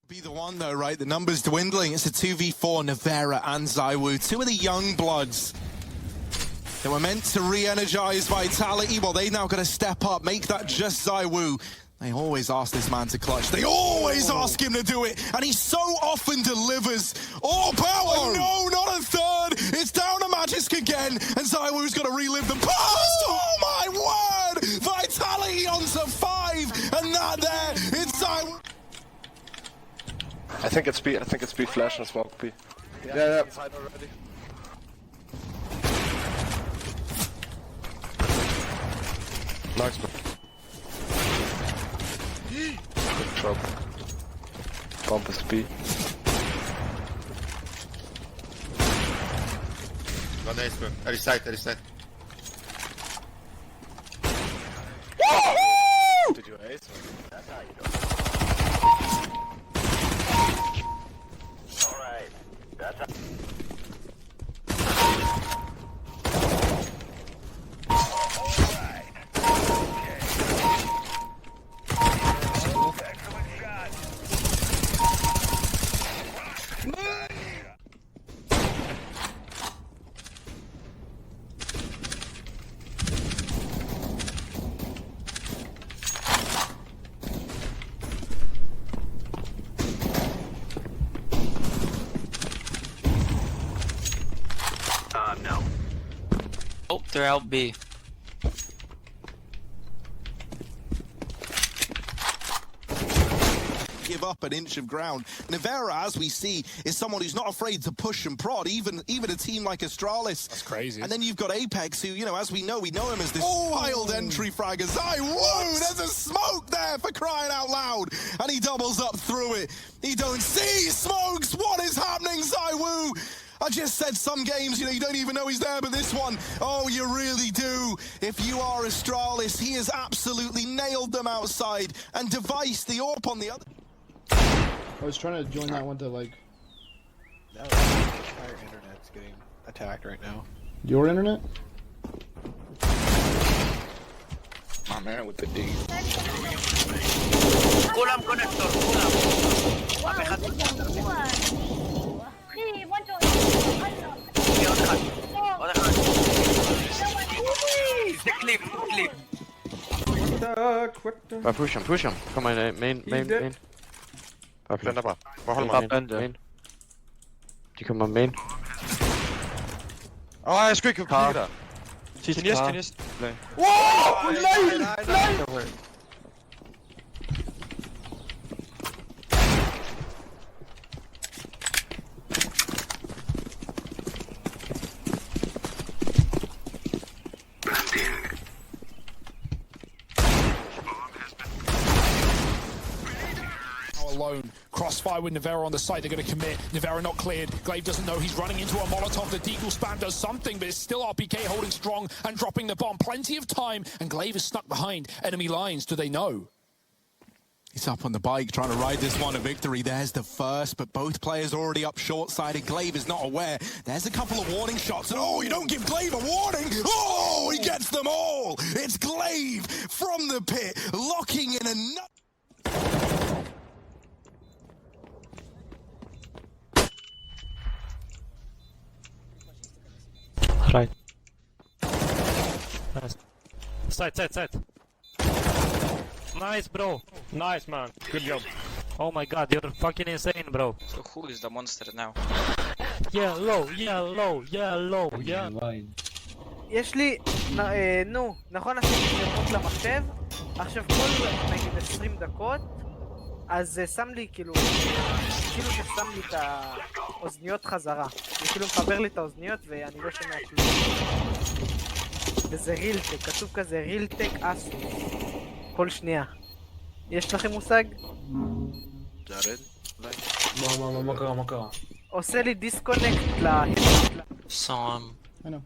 Be the one though, right? The numbers dwindling. It's a 2v4, Nevera and ZywOo, two of the young bloods. They were meant to re-energize Vitality. Well, they now got to step up, make that just ZywOo. They always ask this man to clutch. They always ask him to do it, and he so often delivers. Oh, power! No, not a third. It's down to Magisk again, and ZywOo's got to relive the past. Oh my word! Vitality onto 5, and that there, it's ZywOo. I think it's B. I think it's B flash and smoke B. Yeah. Inside already. Nice. Good job. Bomb is B. One ace, bro. Early side. Did you ace? That's how you do it. Alright. That's how... no. Oh, they're out B. Give up an inch of ground. Nevera, as we see, is someone who's not afraid to push and prod, even a team like Astralis. That's crazy. And then you've got Apex, who, you know, as we know him as this wild entry fragger. ZywOo, there's a smoke there for crying out loud. And he doubles up through it. He don't see smokes. What is happening, ZywOo? I just said some games, you know, you don't even know he's there, but this one, oh, you really do. If you are Astralis, he has absolutely nailed them outside and Device, the AWP on the other. I was trying to join that one to like... Our internet's getting attacked right now. Your internet? My man with the D. Kulam connector, kulam. Push him. Come on, main. Blender bara. Bare hold mig. Main. De kommer main. Jeg skulle ikke kunne der. Sidste Wow! Nej! Alone. Crossfire with Nevera on the site. They're going to commit. Nevera not cleared. Glaive doesn't know he's running into a Molotov. The deagle spam does something, but it's still RPK holding strong and dropping the bomb. Plenty of time, and Glaive is stuck behind enemy lines. Do they know? He's up on the bike trying to ride this one to victory. There's the first, but both players already up short-sided. Glaive is not aware. There's a couple of warning shots. And oh, you don't give Glaive a warning. Oh, he gets them all. It's Glaive from the pit, locking in another. Right. Nice. Side. Nice, bro. Nice, man. Good job. Oh my god, you're fucking insane, bro. So who is the monster now? Yellow. יש לי, נכון עשיתי שירות למחשב, עכשיו כל נגיד 20 דקות, אז זה שם לי כאילו ששם לי את האוזניות חזרה. זה כאילו מחבר לי את האוזניות ואני לא שומע כלום. וזה רילטק, כתוב כזה רילטק אסו. כל שנייה. יש לכם מושג? מה קרה? עושה לי דיסקונקט ל... Saw him. I know.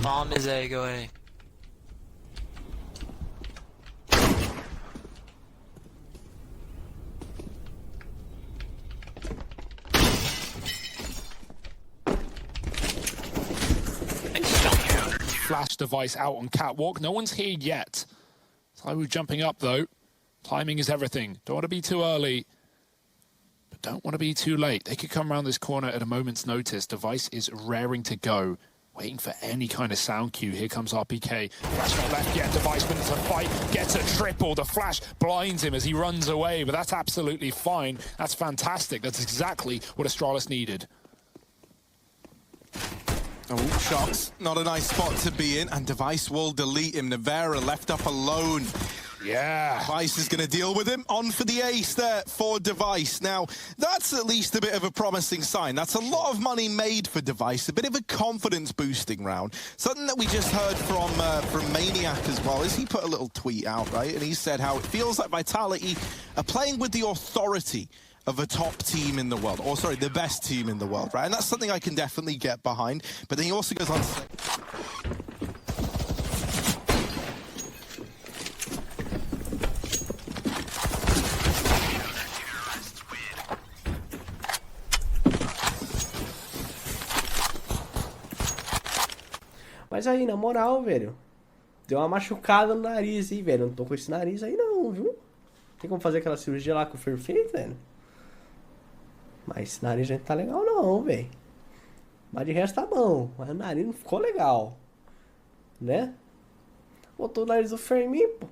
Bomb is A, go A. Flash device out on catwalk. No one's here yet. ZywOo jumping up though. Timing is everything. Don't want to be too early, but don't want to be too late. They could come around this corner at a moment's notice. Device is raring to go, waiting for any kind of sound cue. Here comes RPK. Flash not left yet. Device wins the fight, gets a triple. The flash blinds him as he runs away, but that's absolutely fine. That's fantastic. That's exactly what Astralis needed. Oh, shots. Not a nice spot to be in, and Device will delete him. Nevera left up alone. Yeah. Device is going to deal with him. On for the ace there for Device. Now, that's at least a bit of a promising sign. That's a lot of money made for Device. A bit of a confidence-boosting round. Something that we just heard from Maniac as well, is he put a little tweet out, right? And he said how it feels like Vitality are playing with the authority of a top team in the world. Or, sorry, the best team in the world, right? And that's something I can definitely get behind. But then he also goes on to say... Mas aí, na moral, velho, deu uma machucada no nariz, hein, velho. Não tô com esse nariz aí não, viu? Tem como fazer aquela cirurgia lá com o perfeito, velho? Mas esse nariz não tá legal não, velho. Mas de resto tá bom. Mas o nariz não ficou legal. Né? Botou o nariz do Fermin, pô.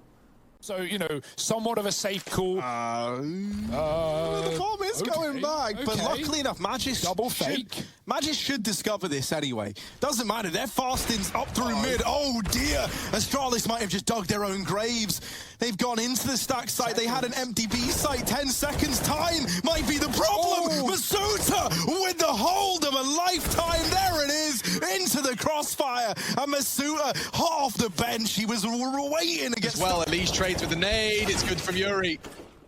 So, you know, somewhat of a safe call. The bomb is going back, but luckily enough, Magis should discover this anyway. Doesn't matter, they're fasting up through mid. Oh dear, Astralis might have just dug their own graves. They've gone into the stack site, they had an empty B site, 10 seconds time might be the problem. Masuta with the hold of a lifetime, there it is, into the crossfire. And Masuta hot off the bench, he was waiting against... Well, at least trades with the nade, it's good from Yuri.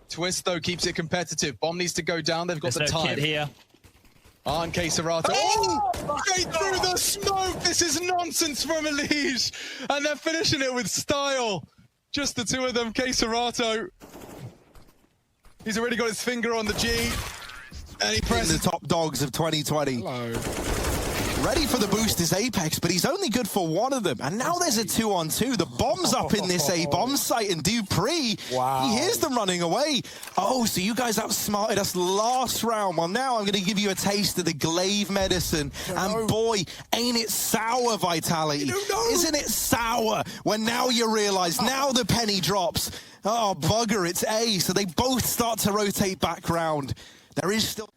Twist though keeps it competitive. Bomb needs to go down, they've got the time. Here. On Cacheeee. Oh! Straight through the smoke! This is nonsense from Elige! And they're finishing it with style. Just the two of them. Cacheeee. He's already got his finger on the G. And he presses the top dogs of 2020. Hello. Ready for the boost is Apex, but he's only good for one of them. And now there's a 2-on-2. The bomb's up in this A-bomb site, and Dupree, he hears them running away. Oh, so you guys outsmarted us last round. Well, now I'm going to give you a taste of the glaive medicine. And boy, ain't it sour, Vitality. Isn't it sour when now you realize, now the penny drops. Oh, bugger, it's A. So they both start to rotate back round. There is still...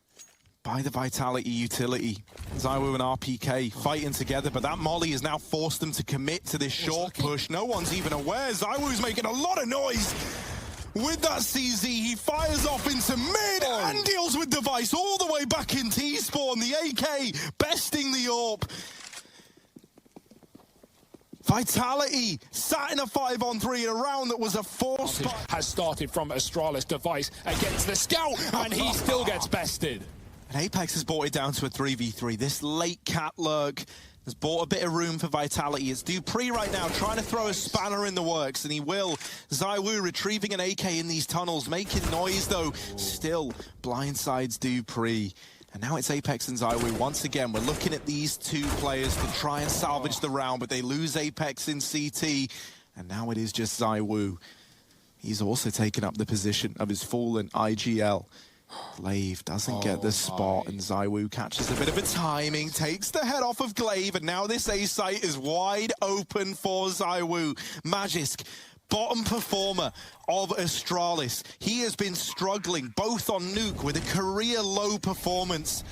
by the Vitality utility. ZywOo and RPK fighting together, but that molly has now forced them to commit to this short push. No one's even aware. ZywOo's making a lot of noise with that CZ. He fires off into mid and deals with Device all the way back in T-spawn. The AK besting the AWP. Vitality sat in a 5-on-3 in a round that was a 4-spot. Has started from Astralis. Device against the scout, and he still gets bested. And Apex has brought it down to a 3v3. This late cat lurk has bought a bit of room for Vitality. It's Dupree right now trying to throw a spanner in the works, and he will. ZywOo retrieving an AK in these tunnels, making noise though. Still blindsides Dupree. And now it's Apex and ZywOo. Once again, we're looking at these two players to try and salvage the round, but they lose Apex in CT. And now it is just ZywOo. He's also taken up the position of his fallen IGL. Glaive doesn't get the spot, and ZywOo catches a bit of a timing, takes the head off of Glaive, and now this A site is wide open for ZywOo. Magisk, bottom performer of Astralis. He has been struggling both on Nuke with a career low performance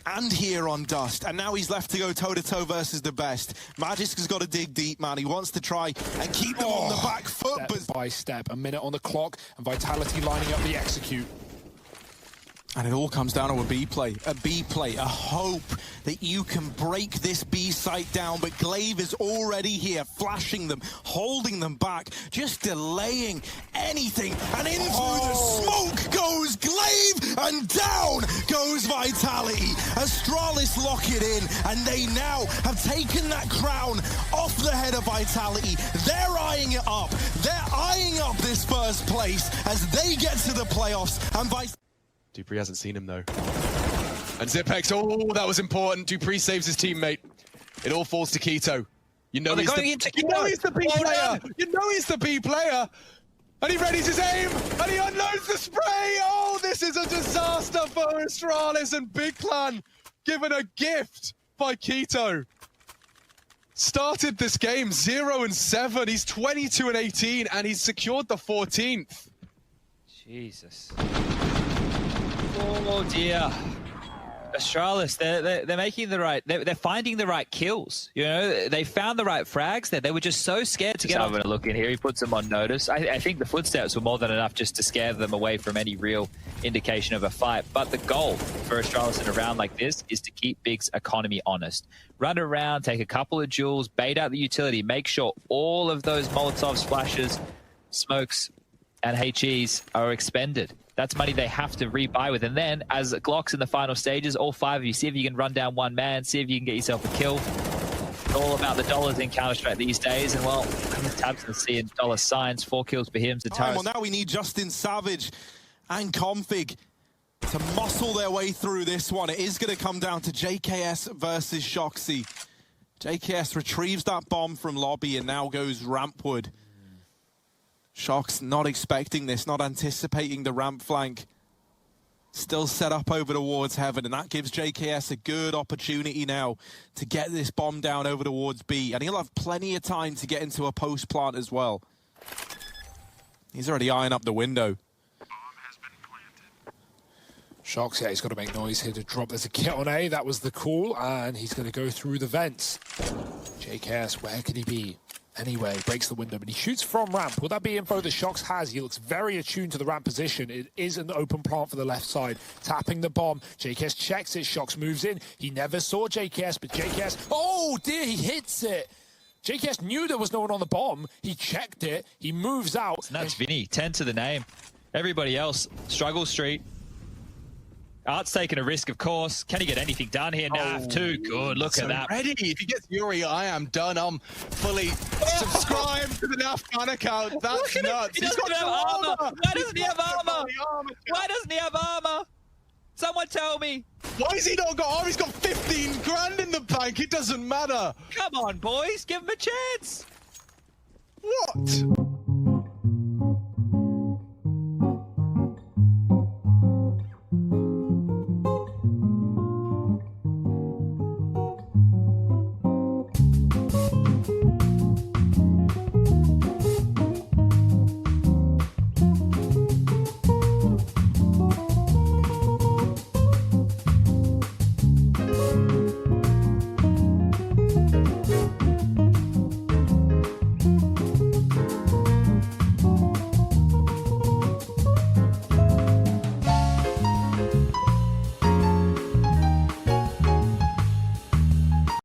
and here on Dust, and now he's left to go toe-to-toe versus the best. Magisk has got to dig deep, man. He wants to try and keep them on the back foot, but by step, a minute on the clock, and Vitality lining up the execute. And it all comes down to a B play, a hope that you can break this B site down, but Glaive is already here, flashing them, holding them back, just delaying anything, and into the smoke goes Glaive, and down goes Vitality. Astralis lock it in, and they now have taken that crown off the head of Vitality. They're eyeing it up. They're eyeing up this first place as they get to the playoffs, and Dupree hasn't seen him though. And Zipex, oh, that was important. Dupree saves his teammate. It all falls to Keto. You know he's the B player. You know he's the B player. And he readies his aim, and he unloads the spray! Oh, this is a disaster for Astralis and Big Clan, given a gift by Keto. Started this game 0-7, he's 22-18, and he's secured the 14th. Jesus. Oh dear. Astralis, they're making the right, they're finding the right kills. You know, they found the right frags there. They were just so scared to get having a look in here. He puts them on notice. I think the footsteps were more than enough just to scare them away from any real indication of a fight. But the goal for Astralis in a round like this is to keep Big's economy honest. Run around, take a couple of jewels, bait out the utility, make sure all of those Molotov splashes, smokes, and HEs are expended. That's money they have to rebuy with. And then, as Glocks in the final stages, all 5 of you, see if you can run down one man, see if you can get yourself a kill. It's all about the dollars in Counter-Strike these days. And, well, Tabs and seeing dollar signs, 4 kills for him. Well, now we need Justin Savage and Config to muscle their way through this one. It is going to come down to JKS versus Shoxy. JKS retrieves that bomb from lobby and now goes rampward. Shox not expecting this, not anticipating the ramp flank. Still set up over towards heaven, and that gives JKS a good opportunity now to get this bomb down over towards B. And he'll have plenty of time to get into a post plant as well. He's already eyeing up the window. Shox, yeah, he's got to make noise here to drop. There's a kit on A, that was the call, and he's going to go through the vents. JKS, where could he be? Anyway, breaks the window, but he shoots from ramp. Will that be info that Shox has? He looks very attuned to the ramp position. It is an open plant for the left side. Tapping the bomb. JKS checks it. Shox moves in. He never saw JKS, but JKS... Oh, dear, he hits it. JKS knew there was no one on the bomb. He checked it. He moves out. And that's Vinny, 10 to the name. Everybody else, struggle street. Art's taking a risk, of course. Can he get anything done here? Nav, too good. Look at that. Ready. If he gets Yuri, I am done. I'm fully subscribed to the NAF fan account. That's nuts. He doesn't have armor. Why doesn't he have armor? Why doesn't he have armor? Someone tell me. Why has he not got armor? He's got 15 grand in the bank. It doesn't matter. Come on, boys. Give him a chance. What?